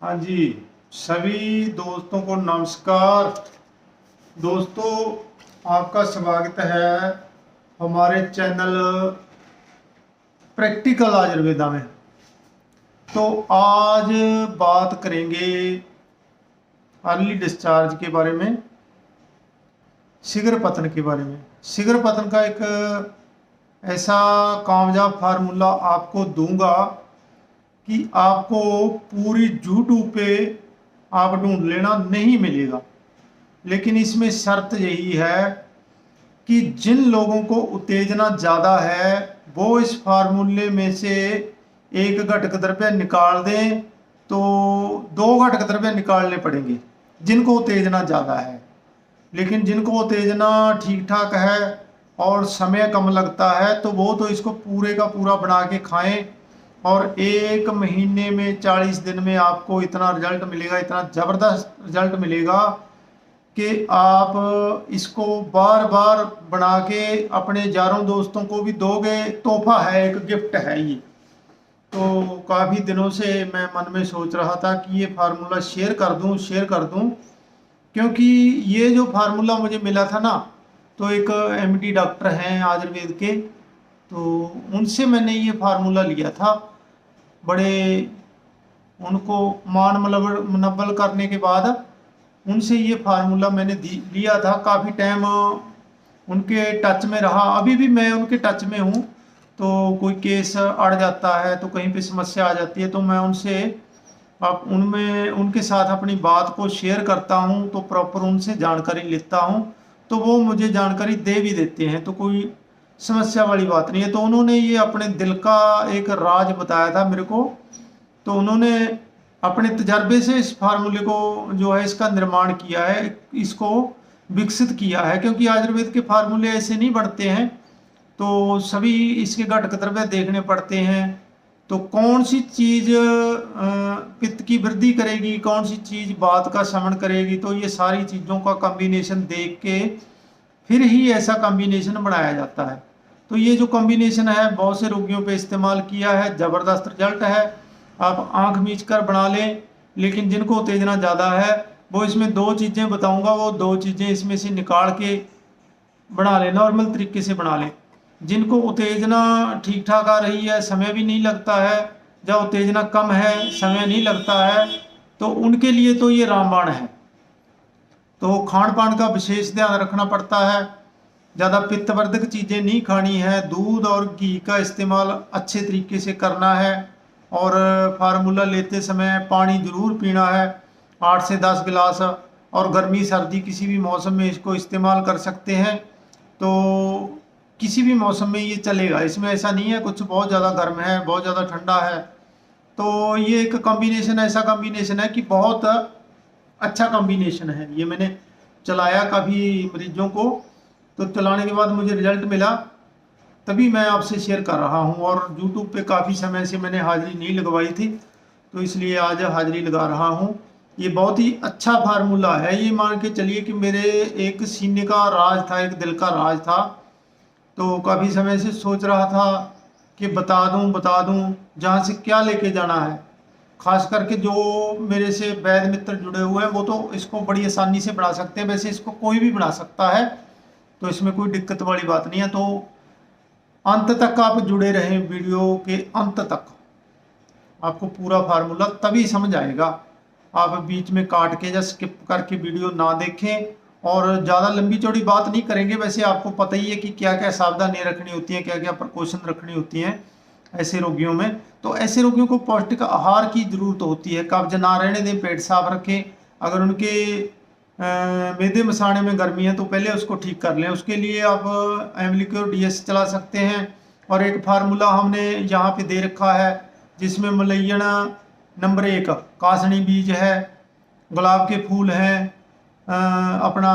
हाँ जी, सभी दोस्तों को नमस्कार। दोस्तों, आपका स्वागत है हमारे चैनल प्रैक्टिकल आयुर्वेदा में। तो आज बात करेंगे अर्ली डिस्चार्ज के बारे में, शीघ्र पतन के बारे में। शीघ्र पतन का एक ऐसा कामयाब फार्मूला आपको दूंगा कि आपको पूरी यूट्यूब पे आप ढूंढ लेना, नहीं मिलेगा। लेकिन इसमें शर्त यही है कि जिन लोगों को उत्तेजना ज़्यादा है वो इस फार्मूले में से एक घटक द्रव्य निकाल दें, तो दो घटक द्रव्य निकालने पड़ेंगे जिनको उत्तेजना ज़्यादा है। लेकिन जिनको उत्तेजना ठीक ठाक है और समय कम लगता है तो वो तो इसको पूरे का पूरा बना के खाएं, और 1 महीने में 40 दिन में आपको इतना रिजल्ट मिलेगा, इतना ज़बरदस्त रिजल्ट मिलेगा कि आप इसको बार बार बना के अपने यारों दोस्तों को भी दोगे। तोहफा है, एक गिफ्ट है ये। तो काफ़ी दिनों से मैं मन में सोच रहा था कि ये फार्मूला शेयर कर दूं, क्योंकि ये जो फार्मूला मुझे मिला था ना, तो एक एमडी डॉक्टर हैं आयुर्वेद के, तो उनसे मैंने ये फार्मूला लिया था। बड़े उनको मान मुनव्वल करने के बाद उनसे ये फार्मूला मैंने लिया था। काफ़ी टाइम उनके टच में रहा, अभी भी मैं उनके टच में हूँ। तो कोई केस अड़ जाता है तो कहीं पे समस्या आ जाती है तो मैं उनसे उनमें उनके साथ अपनी बात को शेयर करता हूँ, तो प्रॉपर उनसे जानकारी लेता हूँ, तो वो मुझे जानकारी दे भी देते हैं, तो कोई समस्या वाली बात नहीं है। तो उन्होंने ये अपने दिल का एक राज बताया था मेरे को। तो उन्होंने अपने तजर्बे से इस फार्मूले को जो है इसका निर्माण किया है, इसको विकसित किया है। क्योंकि आयुर्वेद के फार्मूले ऐसे नहीं बनते हैं, तो सभी इसके घटक द्रव्य देखने पड़ते हैं। तो कौन सी चीज़ पित्त की वृद्धि करेगी, कौन सी चीज़ वात का शमन करेगी, तो ये सारी चीज़ों का कॉम्बिनेशन देख के फिर ही ऐसा कॉम्बिनेशन बनाया जाता है। तो ये जो कॉम्बिनेशन है बहुत से रोगियों पे इस्तेमाल किया है, ज़बरदस्त रिजल्ट है। आप आंख मीच कर बना लें। लेकिन जिनको उत्तेजना ज़्यादा है वो इसमें दो चीज़ें बताऊंगा, वो दो चीज़ें इसमें से निकाल के बना लें, नॉर्मल तरीके से बना लें। जिनको उत्तेजना ठीक ठाक आ रही है, समय भी नहीं लगता है, जब उत्तेजना कम है समय नहीं लगता है, तो उनके लिए तो ये रामबाण है। तो खान पान का विशेष ध्यान रखना पड़ता है। ज़्यादा पित्तवर्धक चीज़ें नहीं खानी है, दूध और घी का इस्तेमाल अच्छे तरीके से करना है, और फार्मूला लेते समय पानी ज़रूर पीना है, 8 से 10 गिलास। और गर्मी सर्दी किसी भी मौसम में इसको इस्तेमाल कर सकते हैं, तो किसी भी मौसम में ये चलेगा। इसमें ऐसा नहीं है कुछ बहुत ज़्यादा गर्म है बहुत ज़्यादा ठंडा है। तो ये एक कॉम्बिनेशन ऐसा कॉम्बिनेशन है कि बहुत अच्छा कॉम्बिनेशन है। ये मैंने चलाया काफ़ी मरीजों को, तो चलाने के बाद मुझे रिजल्ट मिला, तभी मैं आपसे शेयर कर रहा हूँ। और यूट्यूब पे काफ़ी समय से मैंने हाजिरी नहीं लगवाई थी, तो इसलिए आज हाजिरी लगा रहा हूँ। ये बहुत ही अच्छा फार्मूला है। ये मान के चलिए कि मेरे एक सीने का राज था, एक दिल का राज था। तो काफ़ी समय से सोच रहा था कि बता दूं जहाँ से क्या लेके जाना है। खास करके जो मेरे से वैद्य मित्र जुड़े हुए हैं वो तो इसको बड़ी आसानी से बना सकते हैं, वैसे इसको कोई भी बना सकता है, तो इसमें कोई दिक्कत वाली बात नहीं है। तो अंत तक आप जुड़े रहें, वीडियो के अंत तक आपको पूरा फार्मूला तभी समझ आएगा। आप बीच में काट के या स्किप करके वीडियो ना देखें। और ज़्यादा लंबी चौड़ी बात नहीं करेंगे, वैसे आपको पता ही है कि क्या क्या सावधानियाँ रखनी होती हैं, क्या क्या प्रिकॉशन रखनी होती हैं ऐसे रोगियों में। तो ऐसे रोगियों को पौष्टिक आहार की ज़रूरत होती है। कब्ज ना रहने दें, पेट साफ रखें। अगर उनके मेदे मसाने में गर्मी है तो पहले उसको ठीक कर लें। उसके लिए आप एम्बलिक्योर डीएस चला सकते हैं। और एक फार्मूला हमने यहाँ पे दे रखा है जिसमें मलैयन नंबर 1 कासनी बीज है, गुलाब के फूल हैं, अपना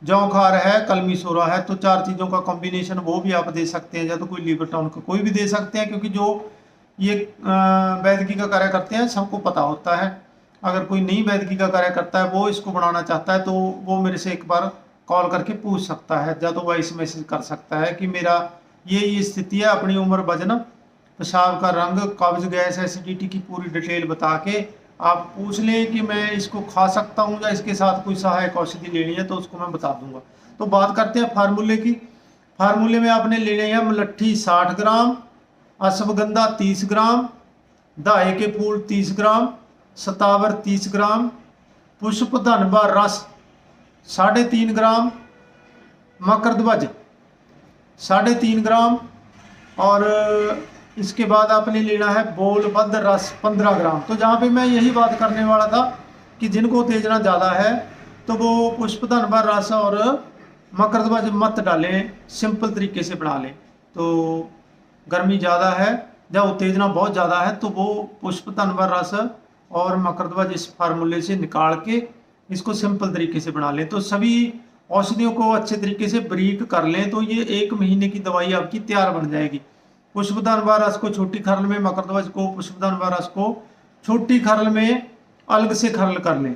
जौ खार है, कलमी सोरा है। तो 4 चीज़ों का कॉम्बिनेशन वो भी आप दे सकते हैं, या तो कोई लीवर टाउन का कोई भी दे सकते हैं, क्योंकि जो ये वैद्यकी का कार्य करते हैं सबको पता होता है। अगर कोई नहीं वैद्यकी का कार्य करता है वो इसको बनाना चाहता है तो वो मेरे से एक बार कॉल करके पूछ सकता है, या तो वॉइस मैसेज कर सकता है कि मेरा ये स्थिति है, अपनी उम्र, वजन, पेशाब का रंग, कब्ज, गैस, एसिडिटी की पूरी डिटेल बता के आप पूछ लें कि मैं इसको खा सकता हूँ या इसके साथ कोई सहायक औषधि लेनी है तो उसको मैं बता दूंगा। तो बात करते हैं फार्मूले की। फार्मूले में आपने लेने हैं मुलट्ठी 60 ग्राम, अश्वगंधा 30 ग्राम, दाए के फूल 30 ग्राम, सतावर 30 ग्राम, पुष्प धनवा रस 3.5 ग्राम, मकरध्वज 3.5 ग्राम, और इसके बाद आपने लेना है बोलबद्ध रस 15 ग्राम। तो जहाँ पे मैं यही बात करने वाला था कि जिनको उत्तेजना ज़्यादा है तो वो पुष्प धनवा रस और मकरध्वज मत डालें, सिंपल तरीके से बना लें। तो गर्मी ज़्यादा है या उत्तेजना बहुत ज़्यादा है तो वो पुष्प धनवा रस और मकरध्वज इस फार्मूले से निकाल के इसको सिंपल तरीके से बना लें। तो सभी औषधियों को अच्छे तरीके से ब्रीक कर लें तो ये 1 महीने की दवाई आपकी तैयार बन जाएगी। पुष्प धनवा रस को छोटी खरल में, मकरध्वज को, पुष्प धनवा रस को छोटी खरल में अलग से खरल कर लें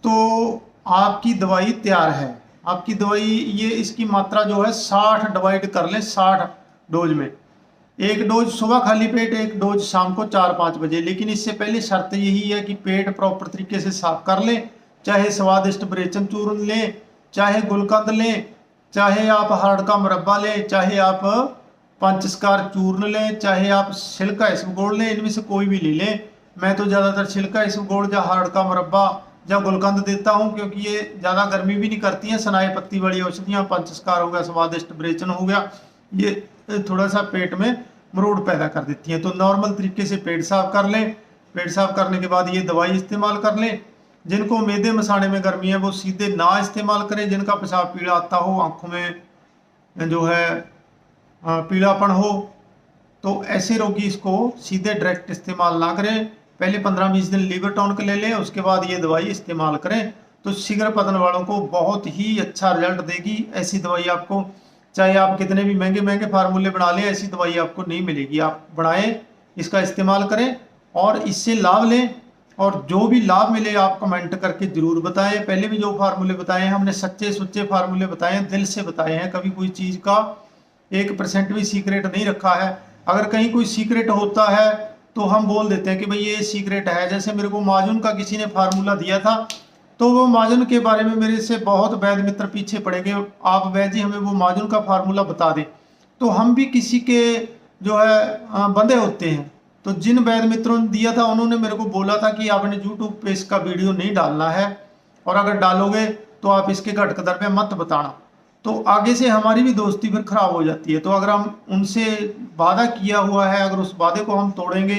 तो आपकी दवाई तैयार है। आपकी दवाई ये इसकी मात्रा जो है 60 डिवाइड कर लें, 60 डोज में। 1 डोज सुबह खाली पेट, 1 डोज शाम को 4-5 बजे। लेकिन इससे पहले शर्त यही है कि पेट प्रॉपर तरीके से साफ कर लें। चाहे स्वादिष्ट ब्रेचन चूर्ण लें, चाहे गुलकंद लें, चाहे आप हरड़ का मुरब्बा लें, चाहे आप पंचस्कार चूर्ण लें, चाहे आप छिलका इसबगोल लें, इनमें से कोई भी ले लें। मैं तो ज़्यादातर छिलका इसबगोल या हरड़ का मुरब्बा या गुलकंद देता हूँ क्योंकि ये ज़्यादा गर्मी भी नहीं करती हैं। सनाई पत्ती वाली औषधियाँ, पंचस्कार हो गया, स्वादिष्ट ब्रेचन हो गया, ये थोड़ा सा पेट में मरोड़ पैदा कर देती हैं। तो नॉर्मल तरीके से पेट साफ कर लें। पेट साफ करने के बाद ये दवाई इस्तेमाल कर लें। जिनको मैदे मसाने में गर्मी है वो सीधे ना इस्तेमाल करें। जिनका पेशाब पीला आता हो, आँखों में जो है पीलापन हो, तो ऐसे रोगी इसको सीधे डायरेक्ट इस्तेमाल ना करें। पहले 15-20 दिन लीवर टॉनिक ले लें, उसके बाद ये दवाई इस्तेमाल करें तो शीघ्र पतन वालों को बहुत ही अच्छा रिजल्ट देगी। ऐसी दवाई आपको, चाहे आप कितने भी महंगे महंगे फार्मूले बना लें, ऐसी दवाई आपको नहीं मिलेगी। आप बनाएं, इसका इस्तेमाल करें और इससे लाभ लें। और जो भी लाभ मिले आप कमेंट करके जरूर बताएं। पहले भी जो फार्मूले बताए हैं हमने सच्चे सुच्चे फार्मूले बताए हैं, दिल से बताए हैं। कभी कोई चीज़ का 1% भी सीक्रेट नहीं रखा है। अगर कहीं कोई सीक्रेट होता है तो हम बोल देते हैं कि भाई ये सीक्रेट है। जैसे मेरे को माजून का किसी ने फार्मूला दिया था तो वो माजून के बारे में मेरे से बहुत वैद्य मित्र पीछे पड़ेंगे, आप वैद्य जी हमें वो माजून का फार्मूला बता दें। तो हम भी किसी के जो है बंदे होते हैं। तो जिन वैद्य मित्रों ने दिया था उन्होंने मेरे को बोला था कि आपने यूट्यूब पे इसका वीडियो नहीं डालना है, और अगर डालोगे तो आप इसके घट कदर पे मत बताना। तो आगे से हमारी भी दोस्ती फिर खराब हो जाती है। तो अगर हम उनसे वादा किया हुआ है, अगर उस वादे को हम तोड़ेंगे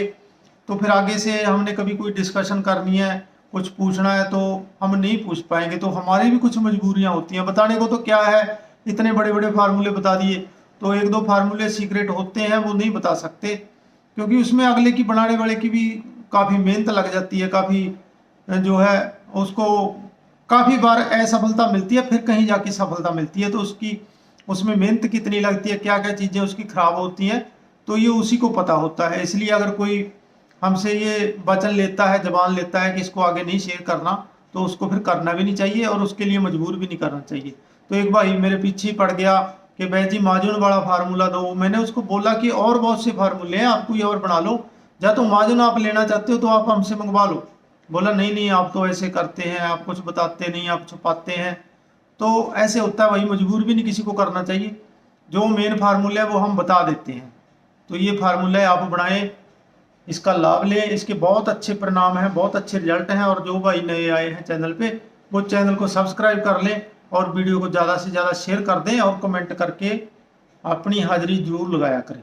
तो फिर आगे से हमने कभी कोई डिस्कशन करनी है, कुछ पूछना है तो हम नहीं पूछ पाएंगे। तो हमारी भी कुछ मजबूरियां होती हैं। बताने को तो क्या है, इतने बड़े बड़े फार्मूले बता दिए, तो 1-2 फार्मूले सीक्रेट होते हैं वो नहीं बता सकते, क्योंकि उसमें अगले की बनाने वाले की भी काफ़ी मेहनत लग जाती है, काफ़ी जो है उसको काफ़ी बार असफलता मिलती है, फिर कहीं जाके सफलता मिलती है। तो उसमें मेहनत कितनी लगती है, क्या क्या चीज़ें उसकी खराब होती हैं, तो ये उसी को पता होता है। इसलिए अगर कोई हमसे ये वचन लेता है, जबान लेता है कि इसको आगे नहीं शेयर करना, तो उसको फिर करना भी नहीं चाहिए और उसके लिए मजबूर भी नहीं करना चाहिए। तो एक भाई मेरे पीछे पड़ गया कि भाई जी माजून वाला फार्मूला दो। मैंने उसको बोला कि और बहुत से फार्मूले हैं, आप कोई और बना लो, या तो माजून आप लेना चाहते हो तो आप हमसे मंगवा लो। बोला नहीं नहीं, आप तो ऐसे करते हैं, आप कुछ बताते नहीं, आप छुपाते हैं। तो ऐसे होता है भाई, मजबूर भी नहीं किसी को करना चाहिए। जो मेन फार्मूला है वो हम बता देते हैं। तो ये फार्मूला है, आप बनाएं, इसका लाभ लें, इसके बहुत अच्छे परिणाम हैं, बहुत अच्छे रिजल्ट हैं। और जो भाई नए आए हैं चैनल पे, वो चैनल को सब्सक्राइब कर लें और वीडियो को ज़्यादा से ज़्यादा शेयर कर दें और कमेंट करके अपनी हाजिरी जरूर लगाया करें।